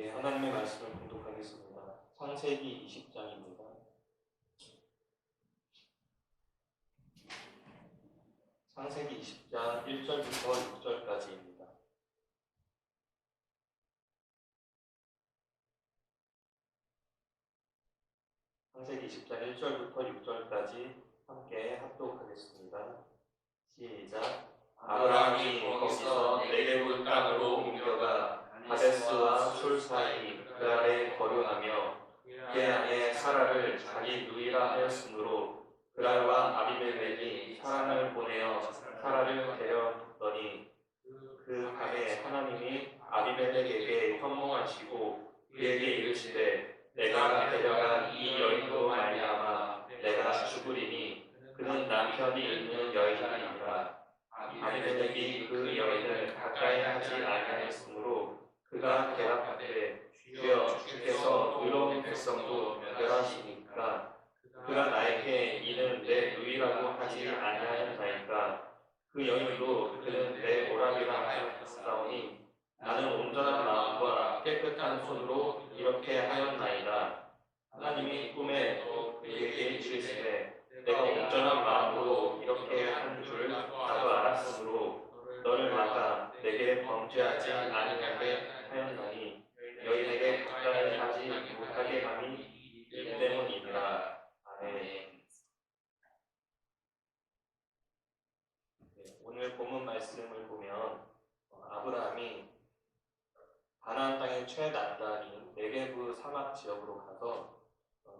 하나님의 말씀을 공독하겠습니다. 창세기 20장입니다. 창세기 20장 1절부터 6절까지입니다. 창세기 20장 1절부터 6절까지 함께 합독하겠습니다. 시작. 아브라함이 거기서 네게브 땅으로 옮겨가 가데스와 술 사이 그 아래 거류하며 그의 아내 사라를 자기 누이라 하였으므로 그랄 왕 아비멜렉이 사람을 보내어 사라를 데려더니 그 밤에 하나님이 아비멜렉에게 현몽하시고 그에게 이르시되 내가 데려간 이 여인으로 말미암아 내가 죽으리니 그는 남편이 있는 여인이니라. 아비멜렉이 그 여인을 가까이 하지 아니하였으므로 그가 대답하되 주여 주께서 의로운 백성도 멸하시니까 그가 나에게 이는 내 누이라고 하지 아니하였나이까. 그 여인도 그는 내 오라비라 하였사오니 나는 온전한 마음과 깨끗한 손으로 이렇게 하였나이다. 하나님이 꿈에 또 그에게 이르시되 내가 온전한 마음으로 이렇게 한 줄 나도 알았으므로 너를 막아 내게 범죄하지 아니하게 하였나니 여인에게 가까이 하지 못하게 함이 이 때문이니라. 아멘. 오늘 본문 말씀을 보면 아브라함이 가나안 땅의 최남단인 네게브 사막 지역으로 가서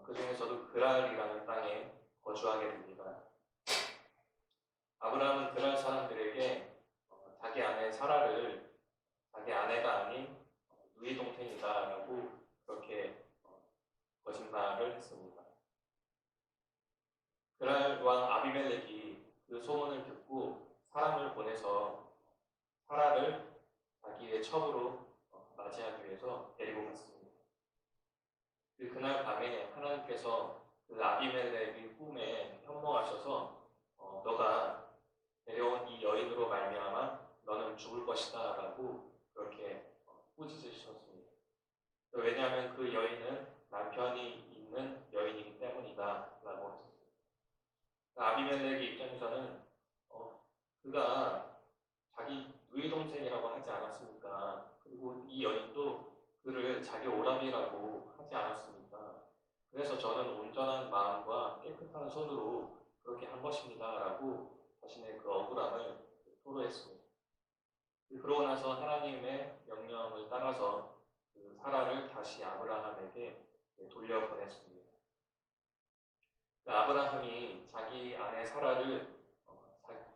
그 중에서도 그랄이라는 땅에 거주하게 됩니다. 아브라함은 그랄 사람들에게 자기 아내 사라를 자기 아내가 아닌 누이 동생이다라고 그렇게 거짓말을 했습니다. 그랄 왕 아비멜렉이 그 소문을 듣고 사람을 보내서 사라를 자기의 첩으로 맞이하기 위해서 데리고 갔습니다. 그날 밤에 하나님께서 그 아비멜렉의 꿈에 현몽하셔서 너가 데려온 이 여인으로 말미암아 너는 죽을 것이다 라고 그렇게 꾸짖으셨습니다. 왜냐하면 그 여인은 남편이 있는 여인이기 때문이다 라고 하셨습니다. 아비멜렉의 입장에서는 그가 자기 누이 동생이라고 하지 않았습니까? 그리고 이 여인도 그를 자기 오라비라고 하지 않았습니까? 그래서 저는 온전한 마음과 깨끗한 손으로 그렇게 한 것입니다 라고 자신의 그 억울함을 토로했습니다. 그러고 나서 하나님의 명령을 따라서 그 사라를 다시 아브라함에게 돌려보냈습니다. 아브라함이 자기 아내 사라를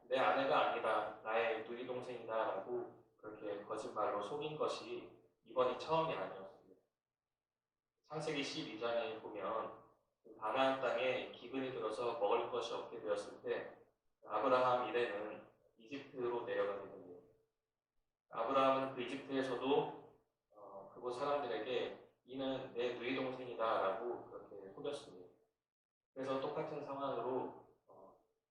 내 아내가 아니라 나의 누이 동생이다 라고 그렇게 거짓말로 속인 것이 이번이 처음이 아니었습니다. 창세기 12장에 보면 가나안 땅에 기근이 들어서 먹을 것이 없게 되었을 때 아브라함 이래는 이집트로 내려가게 됩니다. 아브라함은 그 이집트에서도 그곳 사람들에게 이는 내 누이 동생이다 라고 그렇게 속였습니다. 그래서 똑같은 상황으로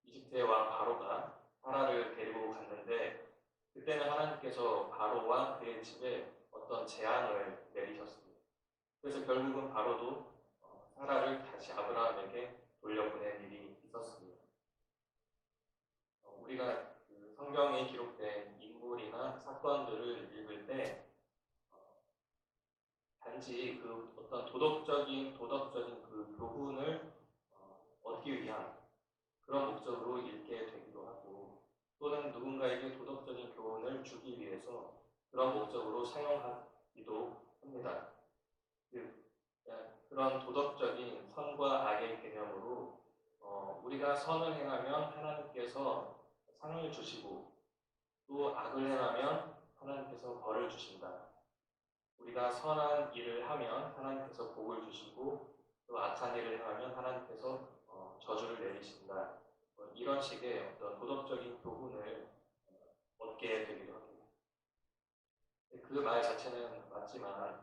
이집트의 왕 바로가 사라를 데리고 갔는데 그때는 하나님께서 바로와 그의 집에 어떤 재앙을 내리셨습니다. 그래서 결국은 바로도 사라를 다시 아브라함에게 돌려보낸 일이 있었습니다. 우리가 그 성경에 기록된 인물이나 사건들을 읽을 때 단지 그 어떤 도덕적인 그 교훈을 얻기 위한 그런 목적으로 읽게 되기도 하고 또는 누군가에게 도덕적인 교훈을 주기 위해서 그런 목적으로 사용하기도 합니다. 그런 도덕적인 선과 악의 개념으로 우리가 선을 행하면 하나님께서 상을 주시고 또 악을 행하면 하나님께서 벌을 주신다. 우리가 선한 일을 하면 하나님께서 복을 주시고 또 악한 일을 행하면 하나님께서 저주를 내리신다. 이런 식의 어떤 도덕적인 교훈을 얻게 되기도 합니다. 그 말 자체는 맞지만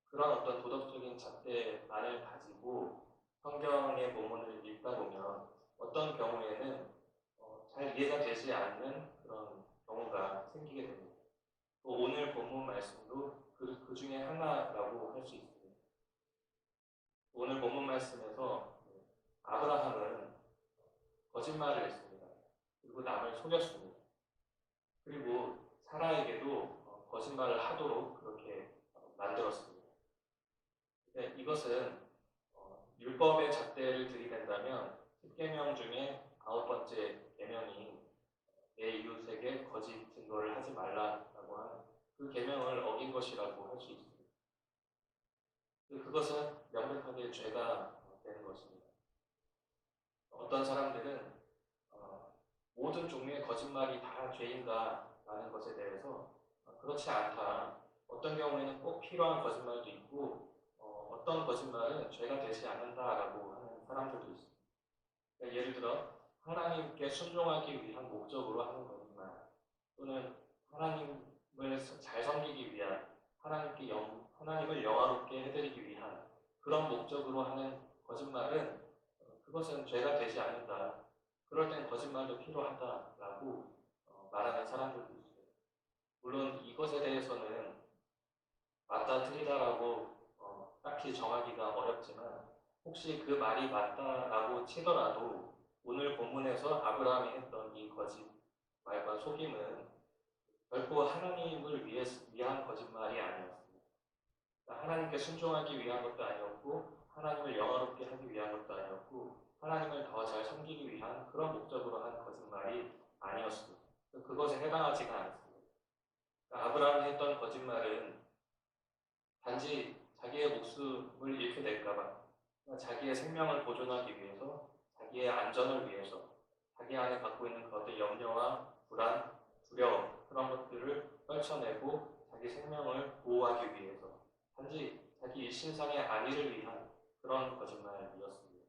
그런 어떤 도덕적인 잣대만을 가지고 성경의 본문을 읽다 보면 어떤 경우에는 잘 이해가 되지 않는 그런 경우가 생기게 됩니다. 또 오늘 본문 말씀도 그 그 중에 하나라고 할 수 있습니다. 오늘 본문 말씀에서 아브라함은 거짓말을 했습니다. 그리고 남을 속였습니다. 그리고 사라에게도 거짓말을 하도록 그렇게 만들었습니다. 이것은 율법의 잣대를 들이댄다면 10계명 중에 9번째 계명인 내 이웃에게 거짓 증거를 하지 말라라고 하는 그 계명을 어긴 것이라고 할 수 있습니다. 그것은 명백하게 죄가 되는 것입니다. 어떤 사람들은 모든 종류의 거짓말이 다 죄인가라는 것에 대해서 그렇지 않다. 어떤 경우에는 꼭 필요한 거짓말도 있고 어떤 거짓말은 죄가 되지 않는다라고 하는 사람들도 있습니다. 그러니까 예를 들어 하나님께 순종하기 위한 목적으로 하는 거짓말 또는 하나님을 잘 섬기기 위한 하나님을 영화롭게 해드리기 위한 그런 목적으로 하는 거짓말은 그것은 죄가 되지 않는다. 그럴 땐 거짓말도 필요하다라고 말하는 사람들도 있어요. 물론 이것에 대해서는 맞다 틀리다라고 딱히 정하기가 어렵지만 혹시 그 말이 맞다라고 치더라도 오늘 본문에서 아브라함이 했던 이 거짓말과 속임은 결코 하나님을 위한 거짓말이 아니었습니다. 그러니까 하나님께 순종하기 위한 것도 아니었고 하나님을 영화롭게 하기 위한 것도 아니었고 하나님을 더 잘 섬기기 위한 그런 목적으로 한 거짓말이 아니었습니다. 그것에 해당하지가 않습니다. 그러니까 아브라함이 했던 거짓말은 단지 자기의 목숨을 잃게 될까봐 자기의 생명을 보존하기 위해서 자기의 안전을 위해서 자기 안에 갖고 있는 그것들 염려와 불안, 두려움 그런 것들을 떨쳐내고 자기 생명을 보호하기 위해서 단지 자기 일신상의 안위를 위한 그런 거짓말이었습니다.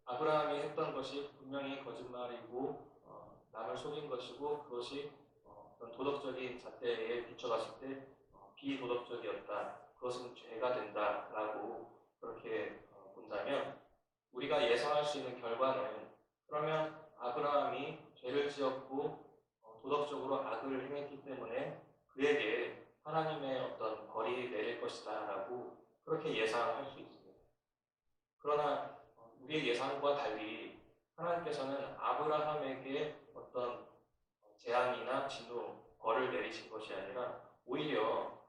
아브라함이 했던 것이 분명히 거짓말이고 남을 속인 것이고 그것이 어떤 도덕적인 잣대에 비춰봤을 때 비도덕적이었다. 그것은 죄가 된다라고 그렇게 본다면 우리가 예상할 수 있는 결과는 그러면 아브라함이 죄를 지었고 도덕적으로 악을 행했기 때문에 그에게 하나님의 어떤 벌이 내릴 것이다 라고 그렇게 예상할 수 있습니다. 그러나 우리의 예상과 달리 하나님께서는 아브라함에게 어떤 재앙이나 진노, 벌을 내리신 것이 아니라 오히려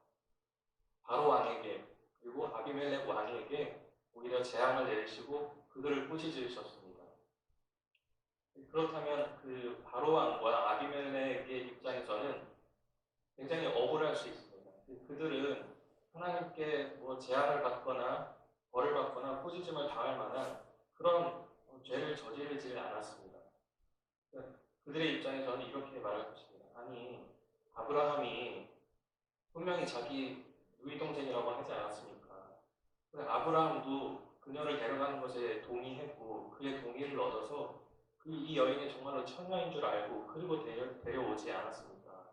바로 왕에게 그리고 아비멜렉 왕에게 오히려 재앙을 내리시고 그들을 꾸짖으셨습니다. 그렇다면 그 바로 왕과 아비멜렉의 입장에서는 굉장히 억울할 수 있습니다. 그들은 하나님께 뭐 재앙을 받거나 벌을 받거나 꾸짖음을 당할 만한 그런 죄를 저지르지 않았습니다. 그들의 입장에서는 이렇게 말할 것입니다. 아니 아브라함이 분명히 자기 누이 동생이라고 하지 않았습니까? 아브라함도 그녀를 데려가는 것에 동의했고 그의 동의를 얻어서 이 여인이 정말로 처녀인 줄 알고 그리고 데려오지 않았습니까?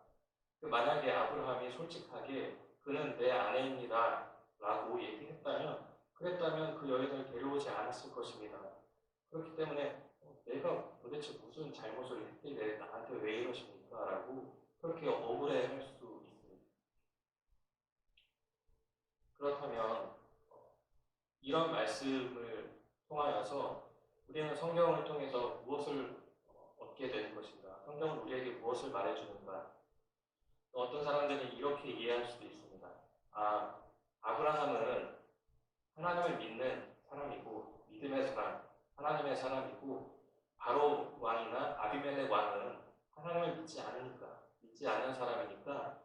만약에 아브라함이 솔직하게 그는 내 아내입니다 라고 얘기했다면 그랬다면 그 여인을 데려오지 않았을 것입니다. 그렇기 때문에 내가 도대체 무슨 잘못을 했길래 나한테 왜 이러십니까? 라고 그렇게 억울해할 수 있습니다. 그렇다면 이런 말씀을 통하여서 우리는 성경을 통해서 무엇을 얻게 되는 것인가? 성경은 우리에게 무엇을 말해주는가? 어떤 사람들은 이렇게 이해할 수도 있습니다. 아브라함은 하나님을 믿는 사람이고 믿음의 사람, 하나님의 사람이고 바로 왕이나 아비멜렉 왕은 하나님을 믿지 않는 사람이니까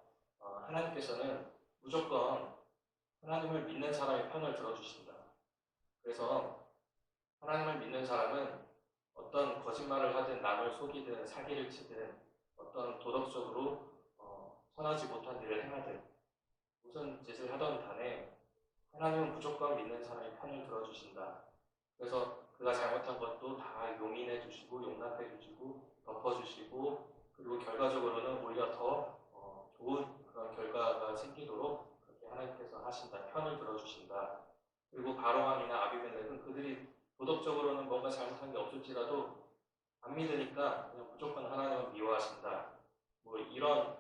하나님께서는 무조건 하나님을 믿는 사람의 편을 들어주신다. 그래서 하나님을 믿는 사람은 어떤 거짓말을 하든 남을 속이든 사기를 치든 어떤 도덕적으로 선하지 못한 일을 행하든 무슨 짓을 하던 간에 하나님은 무조건 믿는 사람의 편을 들어주신다. 그래서 그가 잘못한 것도 다 용인해 주시고 용납해 주시고 덮어주시고 그리고 결과적으로는 오히려 더 좋은 그런 결과가 생기도록 그렇게 하나님께서 하신다. 편을 들어주신다. 그리고 바로왕이나 아비멜렉은 그들이 도덕적으로는 뭔가 잘못한 게 없을지라도 안 믿으니까 그냥 무조건 하나님은 미워하신다. 뭐 이런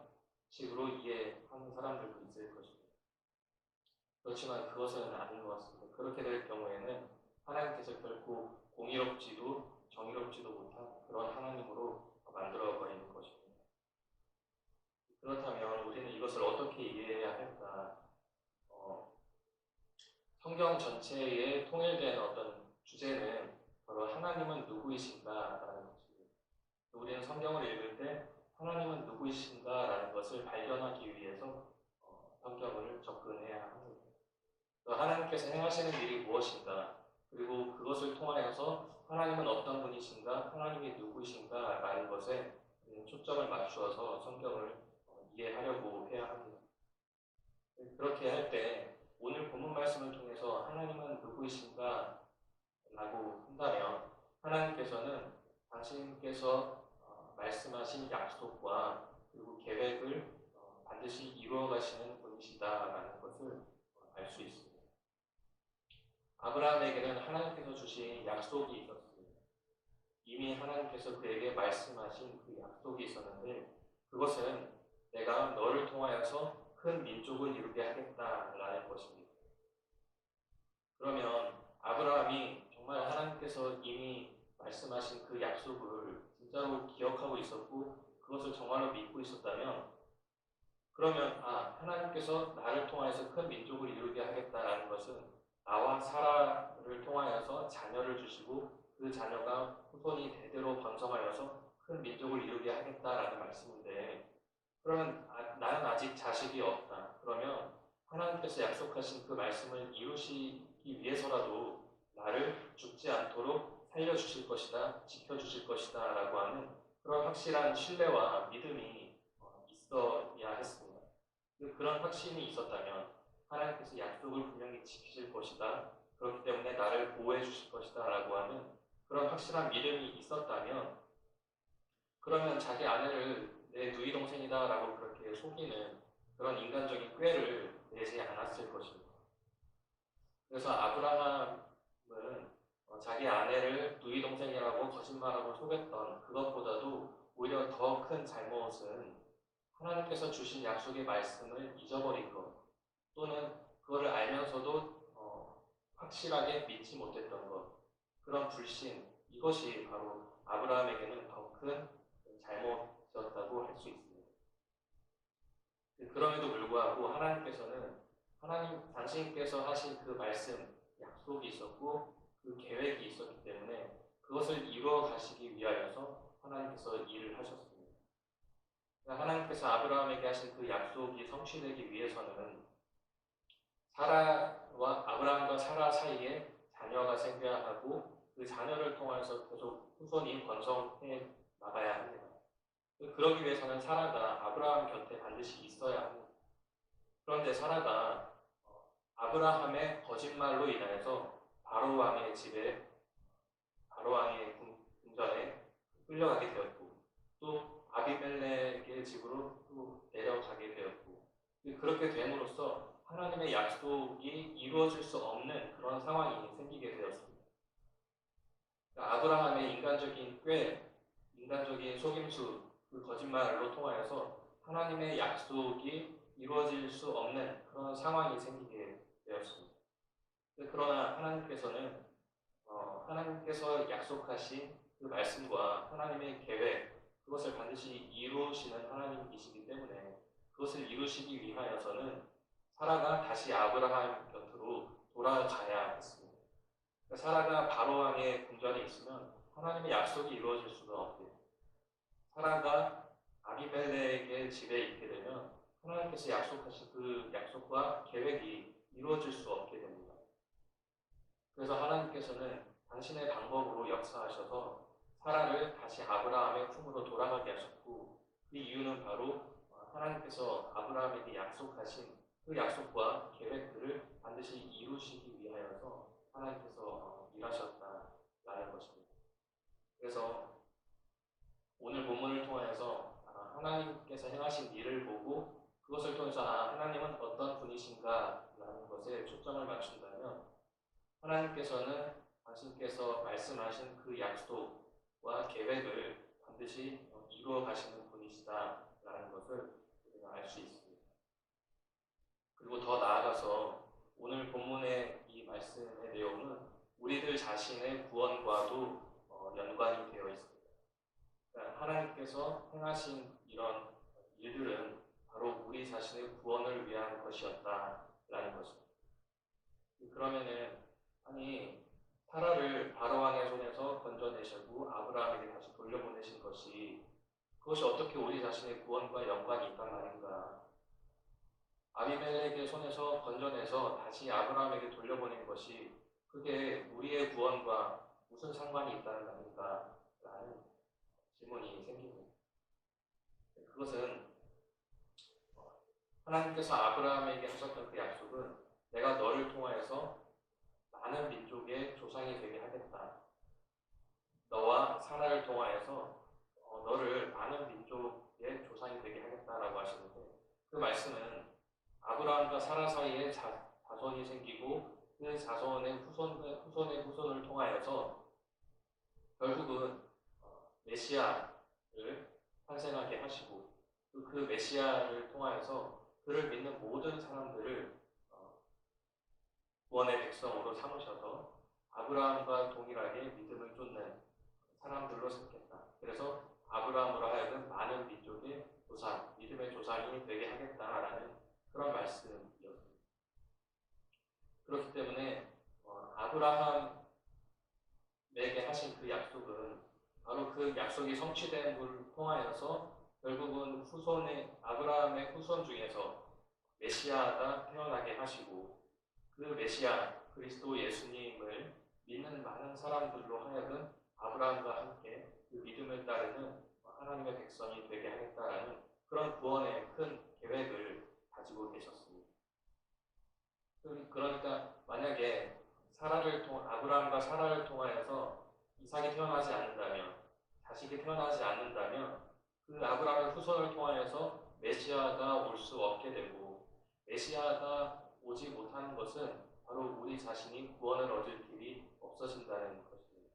식으로 이해하는 사람들도 있을 것입니다. 그렇지만 그것은 아닌 것 같습니다. 그렇게 될 경우에는 하나님께서 결코 공의롭지도 정의롭지도 못한 그런 하나님으로 만들어버리는 것입니다. 그렇다면 우리는 이것을 어떻게 이해해야 할까? 성경 전체에 통일된 어떤 주제는 바로 하나님은 누구이신가라는 것입니다. 우리는 성경을 읽을 때 하나님은 누구이신가라는 것을 발견하기 위해서 성경을 접근해야 합니다. 하나님께서 행하시는 일이 무엇인가, 그리고 그것을 통하여서 하나님은 어떤 분이신가, 하나님이 누구이신가라는 것에 초점을 맞추어서 성경을 이해하려고 해야 합니다. 그렇게 할 때 오늘 본문 말씀을 통해서 하나님은 누구이신가 라고 한다면 하나님께서는 당신께서 말씀하신 약속과 그리고 계획을 반드시 이루어 가시는 분이시다라는 것을 알 수 있습니다. 아브라함에게는 하나님께서 주신 약속이 있었습니다. 이미 하나님께서 그에게 말씀하신 그 약속이 있었는데 그것은 내가 너를 통하여서 큰 민족을 이루게 하겠다라는 것입니다. 그러면 아브라함이 정말 하나님께서 이미 말씀하신 그 약속을 진짜로 기억하고 있었고 그것을 정말로 믿고 있었다면 그러면 하나님께서 나를 통하여서 큰 민족을 이루게 하겠다라는 것은 나와 사라를 통하여서 자녀를 주시고 그 자녀가 후손이 대대로 번성하여서 큰 민족을 이루게 하겠다라는 말씀인데 그러면 나는 아직 자식이 없다. 그러면 하나님께서 약속하신 그 말씀을 이루시기 위해서라도 나를 죽지 않도록 살려주실 것이다, 지켜주실 것이다 라고 하는 그런 확실한 신뢰와 믿음이 있어야 했습니다. 그런 확신이 있었다면 하나님께서 약속을 분명히 지키실 것이다. 그렇기 때문에 나를 보호해 주실 것이다 라고 하는 그런 확실한 믿음이 있었다면 그러면 자기 아내를 내 누이 동생이다 라고 그렇게 속이는 그런 인간적인 꾀를 내지 않았을 것입니다. 그래서 아브라함은 자기 아내를 누이 동생이라고 거짓말하고 속였던 그것보다도 오히려 더 큰 잘못은 하나님께서 주신 약속의 말씀을 잊어버린 것 또는 그거를 알면서도 확실하게 믿지 못했던 것 그런 불신 이것이 바로 아브라함에게는 더 큰 잘못이었다고 할 수 있습니다. 그럼에도 불구하고 하나님께서는 당신께서 하신 그 말씀 약속이 있었고 그 계획이 있었기 때문에 그것을 이루어 가시기 위하여서 하나님께서 일을 하셨습니다. 하나님께서 아브라함에게 하신 그 약속이 성취되기 위해서는 아브라함과 사라 사이에 자녀가 생겨야 하고 그 자녀를 통해서 계속 후손이 번성해 나가야 합니다. 그러기 위해서는 사라가 아브라함 곁에 반드시 있어야 합니다. 그런데 사라가 아브라함의 거짓말로 인하여서 바로 왕의 궁전에 끌려가게 되었고 또 아비멜렉의 집으로 또 내려가게 되었고 그렇게 됨으로써 하나님의 약속이 이루어질 수 없는 그런 상황이 생기게 되었습니다. 아브라함의 인간적인 인간적인 속임수, 그 거짓말로 통하여서 하나님의 약속이 이루어질 수 없는 그런 상황이 생기게 되었습니다. 그러나 하나님께서 약속하신 그 말씀과 하나님의 계획, 그것을 반드시 이루시는 하나님이시기 때문에 그것을 이루시기 위하여서는 사라가 다시 아브라함 곁으로 돌아가야 했습니다. 사라가 바로왕의 궁전에 있으면 하나님의 약속이 이루어질 수가 없고 사라가 아비멜렉의 집에 있게 되면 하나님께서 약속하신 그 약속과 계획이 이루어질 수 없게 됩니다. 그래서 하나님께서는 당신의 방법으로 역사하셔서 사라를 다시 아브라함의 품으로 돌아가게 하셨고 그 이유는 바로 하나님께서 아브라함에게 약속하신 그 약속과 계획들을 반드시 이루시기 위하여서 하나님께서 일하셨다라는 것입니다. 그래서 오늘 본문을 통하여서 하나님께서 행하신 일을 보고 그것을 통해서 하나님은 어떤 분이신가라는 것에 초점을 맞춘다면 하나님께서는 당신께서 말씀하신 그 약속과 계획을 반드시 이루어 가시는 분이시다라는 것을 우리가 알 따라서 오늘 본문의 이 말씀의 내용은 우리들 자신의 구원과도 연관이 되어 있습니다. 그러니까 하나님께서 행하신 이런 일들은 바로 우리 자신의 구원을 위한 것이었다라는 것입니다. 그러면은 아니 사라를 바로왕의 손에서 건져내시고 아브라함에게 다시 돌려보내신 것이 그것이 어떻게 우리 자신의 구원과 연관이 있단 말인가? 아비멜렉의 손에서 건져내서 다시 아브라함에게 돌려보낸 것이 그게 우리의 구원과 무슨 상관이 있다는 말인가? 라는 질문이 생깁니다. 그것은 하나님께서 아브라함에게 하셨던 그 약속은 내가 너를 통하여서 많은 민족의 조상이 되게 하겠다. 너와 사라를 통하여서 너를 많은 민족의 조상이 되게 하겠다라고 하시는데 그 말씀은 아브라함과 사라 사이에 자손이 생기고 그 자손의 후손의 후손을 통하여서 결국은 메시아를 탄생하게 하시고 그 메시아를 통하여서 그를 믿는 모든 사람들을 구원의 백성으로 삼으셔서 아브라함과 동일하게 믿음을 쫓는 사람들로 삼겠다. 그래서 아브라함으로 하여금 많은 민족의 조상, 믿음의 조상이 되게 하겠다라는 그런 말씀이었습니다. 그렇기 때문에 아브라함에게 하신 그 약속은 바로 그 약속이 성취됨을 통하여서 결국은 아브라함의 후손 중에서 메시아가 태어나게 하시고 그 메시아 그리스도 예수님을 믿는 많은 사람들로 하여금 아브라함과 함께 그 믿음을 따르는 하나님의 백성이 되게 하겠다라는 그런 구원의 큰 계획을 가지고 계셨습니다. 그러니까 만약에 아브라함과 사라를 통하여서 이삭이 태어나지 않는다면, 자식이 태어나지 않는다면 그 아브라함의 후손을 통하여서 메시아가 올 수 없게 되고 메시아가 오지 못하는 것은 바로 우리 자신이 구원을 얻을 길이 없어진다는 것입니다.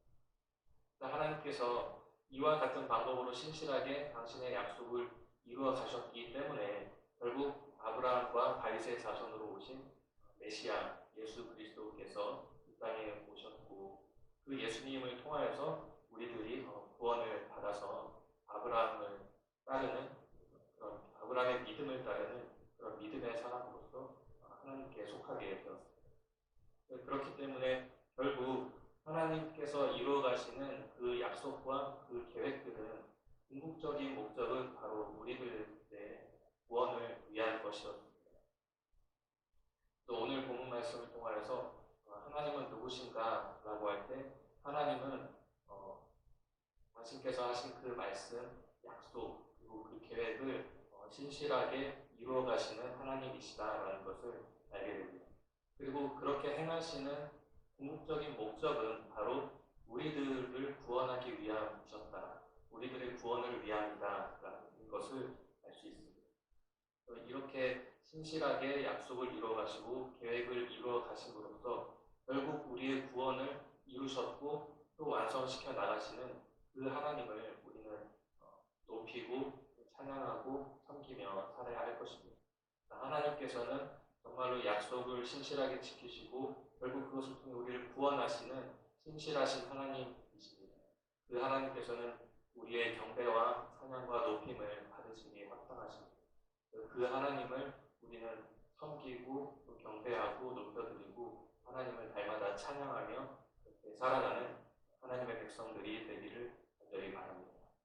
하나님께서 이와 같은 방법으로 신실하게 당신의 약속을 이루어 가셨기 때문에 결국 아브라함과 다윗의 자손으로 오신 메시아 예수 그리스도께서 이 땅에 오셨고 그 예수님을 통하여서 우리들이 구원을 받아서 아브라함을 따르는 그런 아브라함의 믿음을 따르는 그런 믿음의 사람으로서 하나님께 속하게 되었습니다. 그렇기 때문에 결국 하나님께서 이루어 가시는 그 약속과 그 계획들은 궁극적인 목적은 바로 우리들의 구원을 위한 것이었습니다. 또 오늘 본문 말씀을 통하여서 하나님은 누구신가? 라고 할 때 하나님은 당신께서 하신 그 말씀, 약속, 그리고 그 계획을 신실하게 이루어 가시는 하나님이시다라는 것을 알게 됩니다. 그리고 그렇게 행하시는 궁극적인 목적은 바로 우리들을 구원하기 위함이셨다. 우리들의 구원을 위함이다라는 것을 알 수 있습니다. 이렇게 신실하게 약속을 이루어 가시고 계획을 이루어 가심으로써 결국 우리의 구원을 이루셨고 또 완성시켜 나가시는 그 하나님을 우리는 높이고 찬양하고 섬기며 살아야 할 것입니다. 하나님께서는 정말로 약속을 신실하게 지키시고 결국 그것을 통해 우리를 구원하시는 신실하신 하나님이십니다. 그 하나님께서는 우리의 경배와 찬양과 높임을 받으시기에 합당하십니다. 그 하나님을 우리는 섬기고 또 경배하고 높여드리고 하나님을 날마다 찬양하며 살아가는